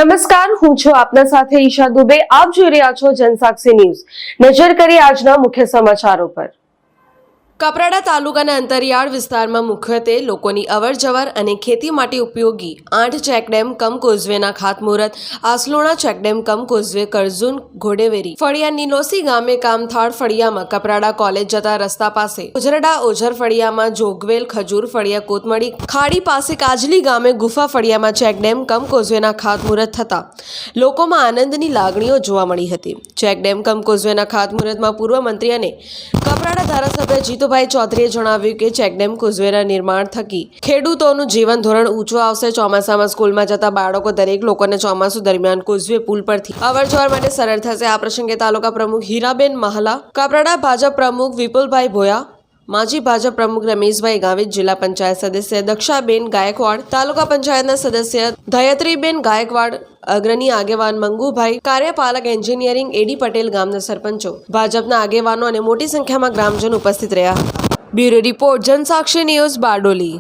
નમસ્કાર, હું છું આપના સાથે ઈશા દુબે. આપ જોઈ રહ્યા છો જનસાક્ષી ન્યૂઝ. નજર કરીએ આજના મુખ્ય સમાચારો પર. કપરાડા તાલુકાના અંતરિયાળ વિસ્તારમાં મુખ્યત્વે લોકોની અવરજવર અને ખેતી માટે ઉપયોગી 8 ચેકડેમ કમ કોઝવેના ખાતમુહૂર્ત આસલોણા ચેકડેમ કમ કોઝવે કરજુન ઘોડેવેરી ફળિયા નિલોસી ગામે કામથાળ ફળિયામાં કપરાડા કોલેજ જતા રસ્તા પાસે ઉજરડા ઓઝર ફળિયામાં જોગવેલ ખજૂર ફળિયા કોતમડી ખાડી પાસે કાજલી ગામે ગુફા ફળિયામાં ચેકડેમ કમ કોઝવેના ખાતમુહૂર્ત થતા લોકોમાં આનંદની લાગણીઓ જોવા મળી હતી. ચેકડેમ કમ કોઝવેના ખાતમુહૂર્તમાં પૂર્વ મંત્રી અને કપરાડા ધારાસભ્ય જીતુભાઈ ચૌધરીએ જણાવ્યું કે ચેકડેમ કોઝવેના નિર્માણ થકી ખેડૂતોનું જીવન ધોરણ ઊંચું આવશે. ચોમાસામાં સ્કૂલમાં જતા બાળકો દરેક લોકોને ચોમાસું દરમિયાન કોઝવે પુલ પરથી અવરજવર માટે સરળ થશે. આ પ્રસંગે તાલુકા પ્રમુખ હીરાબેન મહાલા, કપરાડા ભાજપ પ્રમુખ વિપુલભાઈ ભોયા, માજી ભાજપ પ્રમુખ રમેશભાઈ ગાવિત, જિલ્લા પંચાયત સદસ્ય દક્ષાબેન ગાયકવાડ, તાલુકા પંચાયતના સદસ્ય ધયત્રીબેન ગાયકવાડ, અગ્રણી આગેવાન મંગુભાઈ, કાર્યપાલક એન્જિનિયરિંગ એડી પટેલ, ગામના સરપંચો, ભાજપના આગેવાનો અને મોટી સંખ્યામાં ગ્રામજનો ઉપસ્થિત રહ્યા હતા. Bureau report, Jansakshi news, Bardoli.